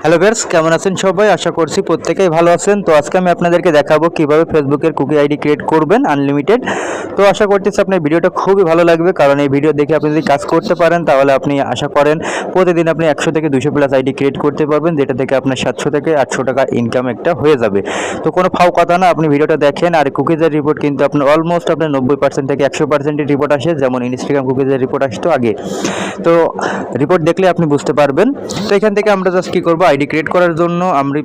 Hello viewers, কেমন আছেন সবাই? আশা করছি প্রত্যেকেই ভালো আছেন। তো আজকে আমি আপনাদেরকে দেখাবো কিভাবে ফেসবুকের কুকি আইডি ক্রিয়েট করবেন আনলিমিটেড। তো আশা করতেছি আপনার ভিডিওটা খুবই ভালো লাগবে, কারণ এই ভিডিও দেখে আপনি যদি কাজ করতে পারেন তাহলে আপনি আশা করেন প্রতিদিন আপনি 100 থেকে 200 প্লাস আইডি ক্রিয়েট করতে পারবেন, যেটা থেকে আপনার 700 থেকে 800 টাকা ইনকাম একটা হয়ে যাবে। তো কোনো ফাও কথা না, আপনি ভিডিওটা দেখেন। আর কুকিজের রিপোর্ট কিন্তু আপনার অলমোস্ট আপনার 90% থেকে 100% রিপোর্ট আসে, যেমন ইনস্টাগ্রাম কুকিজের রিপোর্ট আসতো আগে। তো রিপোর্ট দেখলে আপনি বুঝতে পারবেন। তো এখান থেকে আমরা জাস্ট কী করবো, আইডি ক্রিয়েট করার জন্য আমরা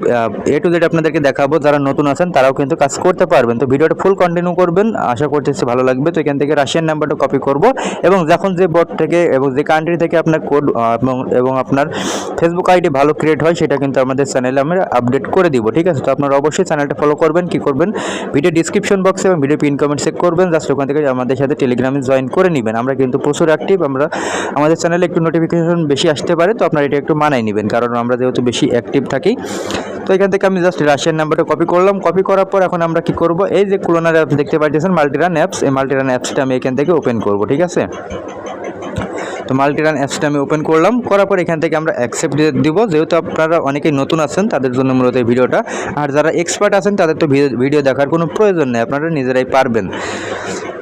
এ টু জেড আপনাদেরকে দেখাবো। যারা নতুন আছেন তারাও কিন্তু কাজ করতে পারবেন। তো ভিডিওটা ফুল কন্টিনিউ করবেন, আশা করতেছি ভালো লাগবে। তো এখান থেকে রাশিয়ান নাম্বারটা কপি করব, এবং যখন যে বট থেকে এবং যে কান্ট্রি থেকে আপনার কোড এবং আপনার ফেসবুক আইডি ভালো ক্রিয়েট হয় সেটা কিন্তু আমাদের চ্যানেলে আমরা আপডেট করে দিব, ঠিক আছে? তো আপনারা অবশ্যই চ্যানেলটা ফলো করবেন। কি করবেন, ভিডিও ডিসক্রিপশন বক্সে এবং ভিডিও পিন কমেন্ট চেক করবেন, জাস্ট ওখান থেকে আমাদের সাথে টেলিগ্রামে জয়েন করে নেবেন। আমরা কিন্তু প্রচুর অ্যাক্টিভ, আমাদের চ্যানেলে একটু নোটিফিকেশন বেশি আসতে পারে, তো আপনারা এটা একটু মানায় নেবেন, কারণ আমরা যেহেতু বেশি অ্যাক্টিভ থাকি। তো এখান থেকে আমি জাস্ট রাশিয়ান নাম্বারটা কপি করলাম। কপি করার পর এখন আমরা কি করব, এই যে ক্লোনার অ্যাপস দেখতে পাচ্ছেন, মাল্টিরান অ্যাপস, এই মাল্টিরান অ্যাপসটা আমি এখান থেকে ওপেন করব, ঠিক আছে? তো মাল্টিরান অ্যাপসটা আমি ওপেন করলাম। করার পর এখান থেকে আমরা অ্যাকসেপ্ট দিব, যেহেতু আপনারা অনেকেই নতুন আছেন তাদের জন্য মূলত এই ভিডিওটা। আর যারা এক্সপার্ট আছেন তাদের তো ভিডিও দেখার কোনো প্রয়োজন নেই, আপনারা নিজেরাই পারবেন।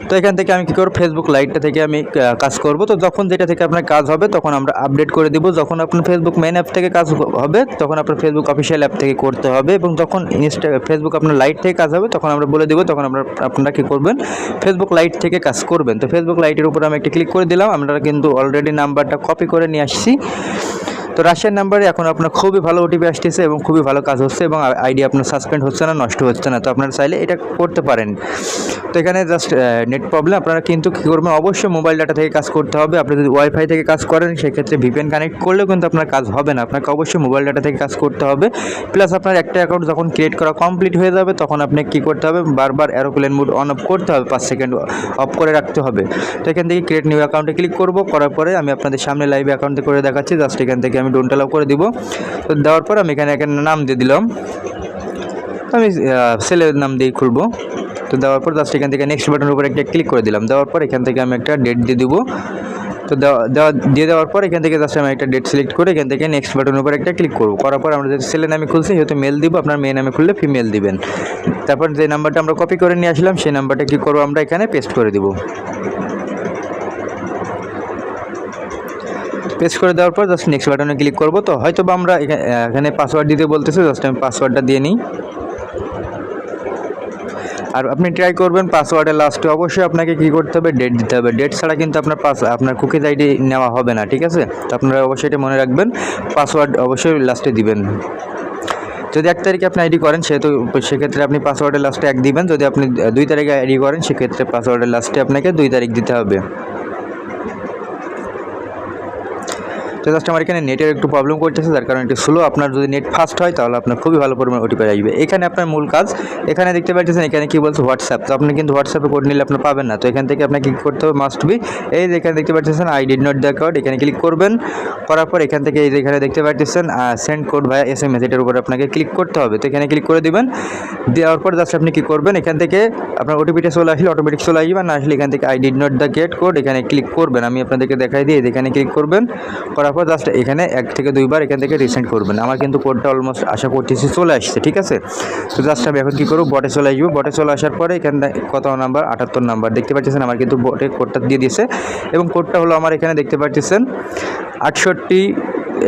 তো এখান থেকে আমি কী করব, ফেসবুক লাইটটা থেকে আমি কাজ করব। তো যখন যেটা থেকে আপনার কাজ হবে তখন আমরা আপডেট করে দিব। যখন আপনার ফেসবুক মেইন অ্যাপ থেকে কাজ হবে তখন আপনার ফেসবুক অফিসিয়াল অ্যাপ থেকে করতে হবে, এবং যখন ফেসবুক আপনার লাইট থেকে কাজ হবে তখন আমরা বলে দেবো, তখন আপনারা কী করবেন, ফেসবুক লাইট থেকে কাজ করবেন। তো ফেসবুক লাইটের উপর আমি একটা ক্লিক করে দিলাম। আমরা কিন্তু অলরেডি নাম্বারটা কপি করে নিয়ে আসছি। তো রাশিয়ান নাম্বারে এখন আপনার খুবই ভালো ওটিপি আসতেছে এবং খুবই ভালো কাজ হচ্ছে, এবং আইডি আপনার সাসপেন্ড হচ্ছে না, নষ্ট হচ্ছে না। তো আপনারা চাইলে এটা করতে পারেন। তো এখানে জাস্ট নেট প্রবলেম, আপনারা কিন্তু কী করবেন, অবশ্যই মোবাইল ডাটা থেকে কাজ করতে হবে। আপনি যদি ওয়াইফাই থেকে কাজ করেন সেক্ষেত্রে ভিপিএন কানেক্ট করলেও কিন্তু আপনার কাজ হবে না, আপনাকে অবশ্যই মোবাইল ডাটা থেকে কাজ করতে হবে। প্লাস আপনার একটা অ্যাকাউন্ট যখন ক্রিয়েট করা কমপ্লিট হয়ে যাবে তখন আপনি কী করতে হবে, বারবার এরোপ্লেন মোড অন অফ করতে হবে, 5 সেকেন্ড অফ করে রাখতে হবে। তো এখান থেকে ক্রিয়েট নিউ অ্যাকাউন্টে ক্লিক করব। করার পরে আমি আপনাদের সামনে লাইভ অ্যাকাউন্টে করে দেখাচ্ছি। জাস্ট এখান থেকে আমি ডোন্ট অ্যালাউ করে দিব। তো দেওয়ার পর আমি এখানে একটা নাম দিয়ে দিলাম, আমি ছেলের নাম দিয়ে খুলবো। তো দেওয়ার পর জাস্ট এখান থেকে নেক্সট বাটনের উপর একটা ক্লিক করে দিলাম। দেওয়ার পর এখান থেকে আমি একটা ডেট দিয়ে দিব। তো দেওয়ার পর এখান থেকে জাস্ট আমি একটা ডেট সিলেক্ট করে এখান থেকে নেক্সট বাটনের উপর একটা ক্লিক করব। করার পর আমরা যেহেতু ছেলে নামে খুলছি সেহেতু মেল দিব, আপনার মেয়ে নামে খুললে ফিমেল দিবেন। তারপর যে নাম্বারটা আমরা কপি করে নিয়ে আসলাম সেই নাম্বারটা কী করবো, আমরা এখানে পেস্ট করে দিব। পেস্ট করে দেওয়ার পর জাস্ট নেক্সট বাটনে ক্লিক করব। তো হয়তো বা আমরা এখানে পাসওয়ার্ড দিতে বলতেছে, জাস্ট আমি পাসওয়ার্ডটা দিয়ে নিই। আর আপনি ট্রাই করবেন পাসওয়ার্ডের লাস্টে অবশ্যই আপনাকে কী করতে হবে, ডেট দিতে হবে। ডেট ছাড়া কিন্তু আপনার কুকিজ আইডি নেওয়া হবে না, ঠিক আছে? তো আপনারা অবশ্যই এটা মনে রাখবেন, পাসওয়ার্ড অবশ্যই লাস্টে দিবেন। যদি 1 তারিখে আপনি আইডি করেন সেক্ষেত্রে আপনি পাসওয়ার্ডের লাস্টে 1 দিবেন। যদি আপনি 2 তারিখে আইডি করেন সেক্ষেত্রে পাসওয়ার্ডের লাস্টে আপনাকে 2 তারিখ দিতে হবে। তো জাস্ট আমার এখানে নেটের একটু প্রবলেম করতেছে, যার কারণে একটু স্লো। আপনার যদি নেট ফাস্ট হয় তাহলে আপনার খুবই ভালো পরিমাণ ওটিপি আসবে। এখানে আপনার মূল কাজ, এখানে দেখতে পাচ্ছেন এখানে কী বলছে, হোয়াটসঅ্যাপ। তো আপনি কিন্তু হোয়াটসঅ্যাপে কোড নিলে আপনি পাবেন না। তো এখান থেকে আপনাকে কী করতে হবে, মাস্ট বি, এই যে এখানে দেখতে পাচ্ছেন I did not the code, এখানে ক্লিক করবেন। করার পর এখান থেকে এই যে এখানে দেখতে পাচ্ছেন সেন্ড কোড ভায়া SMS, এটার উপর আপনাকে ক্লিক করতে হবে। তো এখানে ক্লিক করে দিবেন। দেওয়ার পর জাস্ট আপনি কী করবেন, এখান থেকে আপনার ওটিপিটা চলে আসলে অটোমেটিক চলে আসবে, না আসলে এখান থেকে I did not the gate code এখানে ক্লিক করবেন। আমি আপনাদেরকে দেখাই দিই, এখানে ক্লিক করবেন। করার পর জাস্ট এখানে 1 থেকে 2 বার এখান থেকে রিসেন্ড করবেন। আমার কিন্তু কোডটা অলমোস্ট আশা করতেছি চলে আসছে, ঠিক আছে? তো জাস্ট আমি এখন কী করব, বটে চলে আসবো। বটে চলে আসার পরে এখানে কত নাম্বার, 78 নাম্বার দেখতে পাচ্ছেন, আমার কিন্তু বটে কোডটা দিয়ে দিয়েছে, এবং কোডটা হলো আমার এখানে দেখতে পাচ্ছেন 68,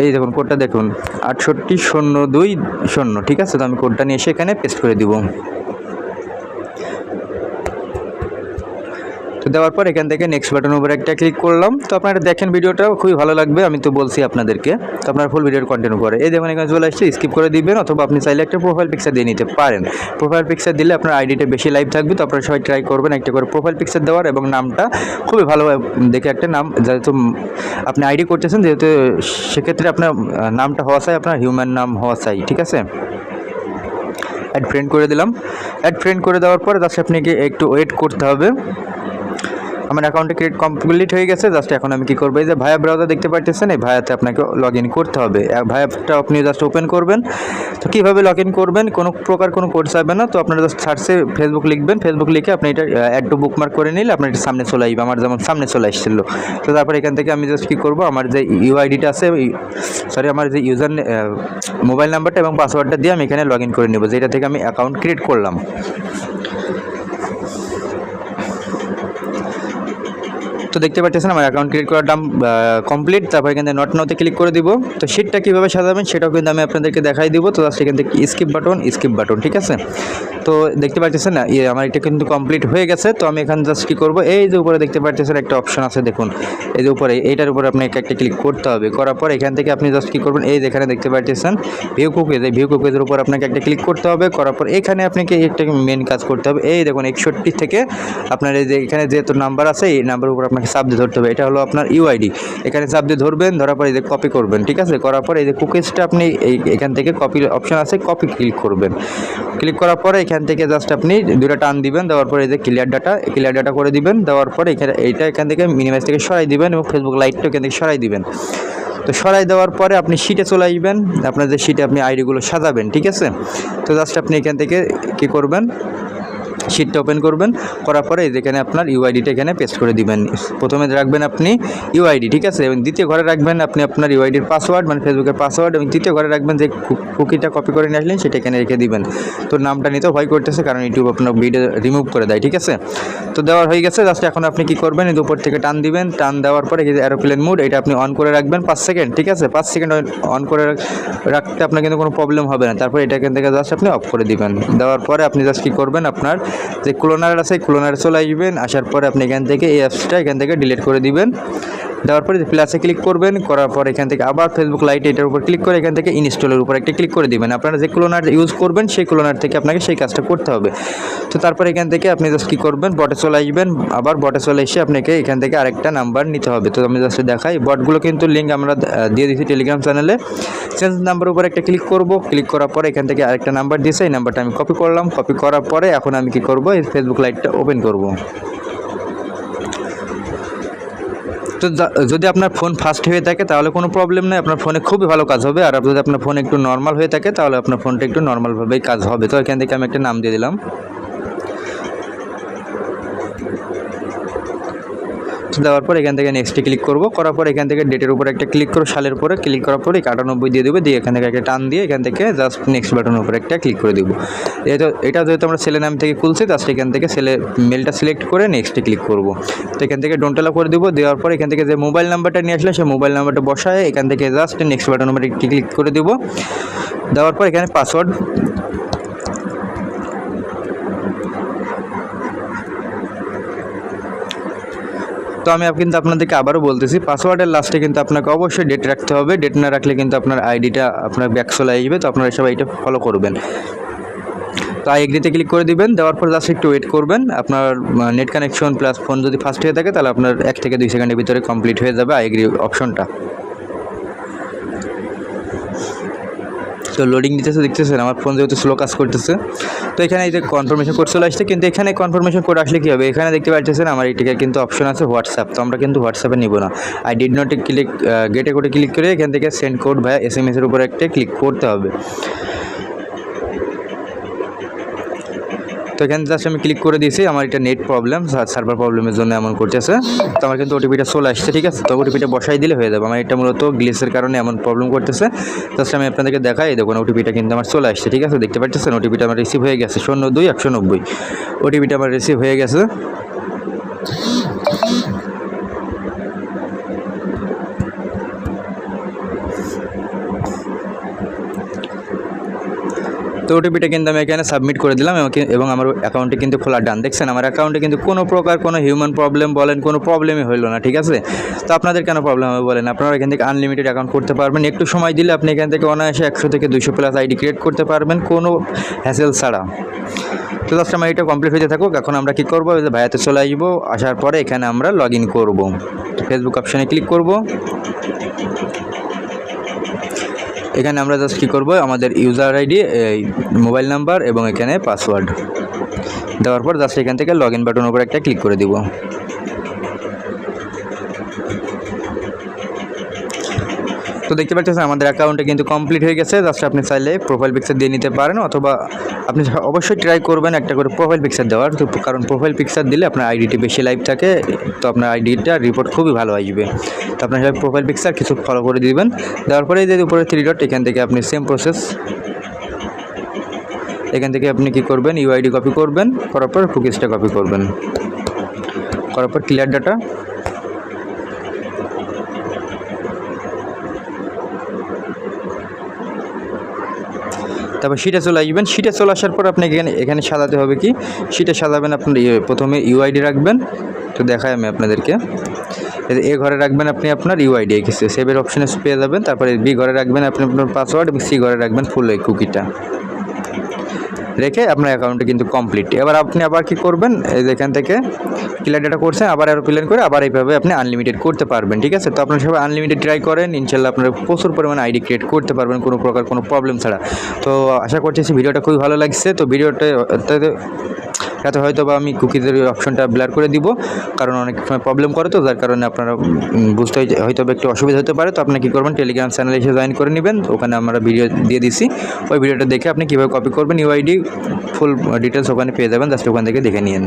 এই দেখুন কোডটা দেখুন 680220, ঠিক আছে? তো আমি কোডটা নিয়ে এসে এখানে পেস্ট করে দিব। তো দেওয়ার পর এখান থেকে নেক্সট বাটনের উপর একটা ক্লিক করলাম। তো আপনারা দেখেন, ভিডিওটা খুবই ভালো লাগবে, আমি তো বলছি আপনাদেরকে। তো আপনারা ফুল ভিডিওর কন্টিনিউ করে এই দেখুন এখানে চলে আসছে, স্কিপ করে দিবেন, অথবা আপনি চাইলে একটা প্রোফাইল পিকচার দিয়ে নিতে পারেন। প্রোফাইল পিকচার দিলে আপনার আইডিটা বেশি লাইভ থাকবে। তো আপনারা সবাই ট্রাই করবেন একটা করে প্রোফাইল পিকচার দেওয়ার, এবং নামটা খুবই ভালো দেখে একটা নাম, যেহেতু আপনি আইডি করতেছেন, যেহেতু সেক্ষেত্রে আপনার নামটা হওয়া চাই, আপনার হিউম্যান নাম হওয়া চাই, ঠিক আছে? অ্যাড ফ্রেন্ড করে দিলাম। অ্যাড ফ্রেন্ড করে দেওয়ার পরে জাস্ট আপনাকে একটু ওয়েট করতে হবে। আমার অ্যাকাউন্টে ক্রিয়েট কমপ্লিট হয়ে গেছে। জাস্ট এখন আমি কি করবো, এই যে ভায়া ব্রাউজার দেখতে পাচ্ছেন, এই ভায়াতে আপনাকে লগ ইন করতে হবে। ভায়াটা আপনি জাস্ট ওপেন করবেন। তো কীভাবে লগ ইন করবেন, কোনো প্রকার কোনো কোড চাইবে না। তো আপনারা জাস্ট সার্চে ফেসবুক লিখবেন, ফেসবুক লিখে আপনি এটা অ্যাড টু বুকমার্ক করে নিলে আপনার এটা সামনে চলে আসবে, আমার যেমন সামনে চলে আসছিল। তো তারপর এখান থেকে আমি জাস্ট কী করবো, আমার যে ইউআইডিটা আছে, সরি আমার যে ইউজার মোবাইল নাম্বারটা এবং পাসওয়ার্ডটা দিয়ে আমি এখানে লগ ইন করে নেব, যেটা থেকে আমি অ্যাকাউন্ট ক্রিয়েট করলাম। তো দেখতে পাচ্ছেন আমার অ্যাকাউন্ট ক্রিয়েট করার দাম কমপ্লিট। তারপর এখান থেকে নট নাওতে ক্লিক করে দিব। তো শিটটা কীভাবে সাজাবেন সেটাও কিন্তু আমি আপনাদেরকে দেখাই দিব। তো জাস্ট এখান থেকে স্কিপ বাটন, ঠিক আছে। তো দেখতে পাচ্ছেন না, আমার এটা কিন্তু কমপ্লিট হয়ে গেছে। তো আমি এখানে জাস্ট কী করবো, এই যে উপরে দেখতে পাচ্ছেন একটা অপশন আছে, দেখুন এই যে উপরে, এইটার উপরে আপনাকে একটা ক্লিক করতে হবে। করার পর এখান থেকে আপনি জাস্ট কী করবেন, এই যেখানে দেখতে পাচ্ছেন ভিউ কুকিজ, এই ভিউ কুকিজের উপর আপনাকে একটা ক্লিক করতে হবে। করার পর এখানে আপনাকে একটা মেন কাজ করতে হবে। এই দেখুন 61 থেকে আপনার এই যে এখানে যেহেতু নাম্বার আছে, এই নাম্বারের উপর আপনাকে চাপ দিয়ে ধরতে হবে। এটা হলো আপনার ইউআইডি, এখানে চাপ দিয়ে ধরবেন, ধরার পর এই যে কপি করবেন, ঠিক আছে। করার পর এই যে কুকিজটা আপনি এখান থেকে কপি অপশন আছে, কপি ক্লিক করবেন। ক্লিক করার পরে এখান থেকে জাস্ট আপনি দুটো টান দিবেন, দেওয়ার পরে এই যে ক্লিয়ার ডাটা করে দিবেন। দেওয়ার পরে এখান থেকে মিনিমাইজ থেকে সরাই দিবেন এবং ফেসবুক লাইটটা এখান থেকে সরাই দিবেন। তো সরাই দেওয়ার পরে আপনি শিটে চলে আসবেন, আপনার যে শিটে আপনি আইডিগুলো সাজাবেন, ঠিক আছে। তো জাস্ট আপনি এখান থেকে কী করবেন, শিটটা ওপেন করবেন। করার পরে যেখানে আপনার ইউআইডিটা এখানে পেস্ট করে দিবেন। প্রথমে রাখবেন আপনি ইউআইডি, ঠিক আছে, এবং দ্বিতীয় ঘরে রাখবেন আপনি আপনার ইউআইডির পাসওয়ার্ড, মানে ফেসবুকের পাসওয়ার্ড, এবং তৃতীয় ঘরে রাখবেন যে কুকিটা কপি করে নিয়ে আসলেন সেটা এখানে রেখে দিবেন। তো নামটা নিতেও ভয় করতেছে, কারণ ইউটিউব আপনার ভিডিও রিমুভ করে দেয়, ঠিক আছে। তো দেওয়ার হয়ে গেছে। জাস্ট এখন আপনি কী করবেন, এই উপর থেকে টান দিবেন। টান দেওয়ার পরে এই যে এরোপ্লেন মোড, এটা আপনি অন করে রাখবেন 5 সেকেন্ড, ঠিক আছে। 5 সেকেন্ড অন করে রাখতে আপনার কিন্তু কোনো প্রবলেম হবে না। তারপর এটা এখান থেকে জাস্ট আপনি অফ করে দিবেন। দেওয়ার পরে আপনি জাস্ট কী করবেন, আপনার যে ক্লোনার আছে ক্লোনারে চলে আসবেন। আসার পরে আপনি এখান থেকে এই অ্যাপসটা এখান থেকে ডিলিট করে দিবেন। দেওয়ার পরে প্লাসে ক্লিক করবেন। করার পর এখান থেকে আবার ফেসবুক লাইট এটার উপর ক্লিক করে এখান থেকে ইনস্টলের উপর একটা ক্লিক করে দিবেন। আপনারা যে ক্লোনার ইউজ করবেন সেই ক্লোনার থেকে আপনাকে সেই কাজটা করতে হবে। তো তারপর এখান থেকে আপনি জাস্ট কী করবেন, বটে চলে আসবেন। আবার বটে চলে এসে আপনাকে এখান থেকে আরেকটা নাম্বার নিতে হবে। তো আমি জাস্ট দেখাই, বটগুলো কিন্তু লিঙ্ক আমরা দিয়ে দিয়েছি টেলিগ্রাম চ্যানেলে। চেঞ্জ নাম্বার উপর একটা ক্লিক করব। ক্লিক করার পরে এখান থেকে আরেকটা নাম্বার দিয়েছে, এই নাম্বারটা আমি কপি করলাম। কপি করার পরে এখন আমি কী করব, এই ফেসবুক লাইটটা ওপেন করব। তো যদি আপনার ফোন ফাস্ট হয়ে থাকে তাহলে কোনো প্রবলেম নেই, আপনার ফোনে খুবই ভালো কাজ হবে। আর যদি আপনার ফোন একটু নর্মাল হয়ে থাকে তাহলে আপনার ফোনটা একটু নর্মালভাবেই কাজ হবে। তো এখান থেকে আমি একটা নাম দিয়ে দিলাম। দেওয়ার পর এখান থেকে নেক্সটে ক্লিক করব। করার পর এখান থেকে ডেটের উপর একটা ক্লিক করব, সালের উপরে ক্লিক করার পরে 98 দিয়ে দেবে, দিয়ে এখান থেকে একটা টান দিয়ে এখান থেকে জাস্ট নেক্সট বাটনের উপর একটা ক্লিক করে দেবো। এটা যেহেতু আমরা ছেলে নাম থেকে খুলছি, জাস্ট এখান থেকে ছেলে মেলটা সিলেক্ট করে নেক্সটে ক্লিক করব। তো এখান থেকে ডোন্ট অ্যালাউ করে দেবো। দেওয়ার পর এখান থেকে যে মোবাইল নাম্বারটা নিয়ে আসলে সেই মোবাইল নাম্বারটা বসায় এখান থেকে জাস্ট নেক্সট বাটনের উপর একটি ক্লিক করে দেবো। দেওয়ার পর এখানে পাসওয়ার্ড, তো আমি কিন্তু আপনাদেরকে আবারও বলতেছি, পাসওয়ার্ডের লাস্টে কিন্তু আপনাকে অবশ্যই ডেট রাখতে হবে। ডেট না রাখলে কিন্তু আপনার আইডিটা আপনার ব্যাক চলে আসবে। তো আপনারা সবাই এটা ফলো করবেন। তো আই এগ্রিতে ক্লিক করে দিবেন। দেওয়ার পর জাস্ট একটু ওয়েট করবেন। আপনার নেট কানেকশন প্লাস ফোন যদি ফাস্ট হয়ে থাকে তাহলে আপনার 1 থেকে 2 সেকেন্ডের ভিতরে কমপ্লিট হয়ে যাবে আই এগ্রি অপশনটা। তো লোডিং দিতেছে, দেখতেছেন আমার ফোন যেহেতু স্লো কাজ করতেছে। তো এখানে এই যে কনফার্মেশন কোড চলে আসছে, কিন্তু এখানে কনফার্মেশন কোড আসলে কী হবে, এখানে দেখতে পাচ্ছেন আমার এটিকে কিন্তু অপশন আছে হোয়াটসঅ্যাপ। তো আমরা কিন্তু হোয়াটসঅ্যাপে নিব না। আই ডিড নট ক্লিক, গেটে কোডে ক্লিক করে এখান থেকে সেন্ড কোড ভায়া SMS-এর উপর একটা ক্লিক করতে হবে। তো এখানে জাস্ট আমি ক্লিক করে দিয়েছি। আমার এটা নেট প্রবলেম, সার্ভার প্রবলেমের জন্য এমন করতেছে। তো আমার কিন্তু ওটিপিটা চলে আসছে, ঠিক আছে। তো ওটিপিটা বসাই দিলে হয়ে যাবে। আমার এটা মূলত গ্লিচের কারণে এমন প্রবলেম করতেছে। জাস্ট আমি আপনাদেরকে দেখাই, দেখুন ওটিপিটা কিন্তু আমার চলে আসছে, ঠিক আছে। দেখতে পাচ্ছেন ওটিপিটা আমার রিসিভ হয়ে গেছে 02190। ওটিপিটা আমার রিসিভ হয়ে গেছে। তো ওটিপিটা কিন্তু আমি এখানে সাবমিট করে দিলাম এবং আমার অ্যাকাউন্টে কিন্তু খোলা ডান। দেখছেন আমার অ্যাকাউন্টে কিন্তু কোনো প্রকার কোনো হিউম্যান প্রবলেম বলেন, কোনো প্রবলেমই হইলো না, ঠিক আছে। তো আপনাদের কেন প্রবলেম হবে বলেন, আপনারা এখান থেকে আনলিমিটেড অ্যাকাউন্ট করতে পারবেন। একটু সময় দিলে আপনি এখান থেকে অনায়াসে 100 থেকে 200 প্লাস আইডি ক্রিয়েট করতে পারবেন কোনো হ্যাসেল ছাড়া। তো জাস্ট আমার এটা কমপ্লিট হয়ে থাকুক। এখন আমরা কী করবো, ভাইয়াতে চলে আসবো। আসার পরে এখানে আমরা লগ ইন করবো। ফেসবুক অপশানে ক্লিক করব। এখানে আমরা জাস্ট কী করবো, আমাদের ইউজার আইডি, মোবাইল নাম্বার এবং এখানে পাসওয়ার্ড দেওয়ার পর জাস্ট এখান থেকে লগ ইন বাটনের উপর একটা ক্লিক করে দিব। তো দেখতে পাচ্ছেন আমাদের অ্যাকাউন্টে কিন্তু কমপ্লিট হয়ে গেছে। জাস্ট আপনি চাইলে প্রোফাইল পিকচার দিয়ে নিতে পারেন, অথবা আপনি অবশ্যই ট্রাই করবেন একটা করে প্রোফাইল পিকচার দেওয়ার, তো কারণ প্রোফাইল পিকচার দিলে আপনার আইডিটি বেশি লাইভ থাকে, তো আপনার আইডিটা রিপোর্ট খুবই ভালো আসবে। তো আপনার প্রোফাইল পিকচার কিছু ফলো করে দিবেন, দেওয়ার পরে যে উপরে 3 ডট এখান থেকে আপনি সেম প্রসেস, এখান থেকে আপনি কি করবেন, ইউআইডি কপি করবেন, করার পর কুকিজটা কপি করবেন, করার পর ক্লিয়ার ডাটা, তারপর শিটে চলে আসবেন। শিটে চলে আসার পর আপনি এখানে সাজাতে হবে কি, শিটে সাজাবেন আপনার প্রথমে ইউআইডি রাখবেন, তো দেখাই আমি আপনাদেরকে। এ ঘরে রাখবেন আপনি আপনার ইউআইডি, সেভের অপশনে পেয়ে যাবেন। তারপরে বি ঘরে রাখবেন আপনি আপনার পাসওয়ার্ড, এবং সি ঘরে রাখবেন ফুল এই কুকিটা রেখে আপনার অ্যাকাউন্টে কিন্তু কমপ্লিট। এবার আপনি আবার কি করবেন, এই এখান থেকে ক্লিয়ার ডাটা করছেন, আবার এরোপ্লেন করে আবার এইভাবে আপনি আনলিমিটেড করতে পারবেন। ঠিক আছে, তো আপনারা সবাই আনলিমিটেড ট্রাই করেন, ইনশাল্লাহ আপনারা প্রচুর পরিমাণে আইডি ক্রিয়েট করতে পারবেন কোনো প্রকার কোনো প্রবলেম ছাড়া। তো আশা করছি ভিডিওটা খুবই ভালো লাগছে। তো ভিডিওটা এতে হয়তো বা আমি কুকিজের অপশনটা ব্লার করে দিব, কারণ অনেক সময় প্রবলেম করে, তো যার কারণে আপনারা বুঝতে হয়তো একটু অসুবিধা হতে পারে। তো আপনি কী করবেন, টেলিগ্রাম চ্যানেলে এসে জয়েন করে নেবেন, ওখানে আমরা ভিডিও দিয়ে দিছি, ওই ভিডিওটা দেখে আপনি কীভাবে কপি করবেন ইউআইডি ফুল ডিটেলস ওখানে পেয়ে যাবেন, জাস্ট ওখান থেকে দেখে নিন।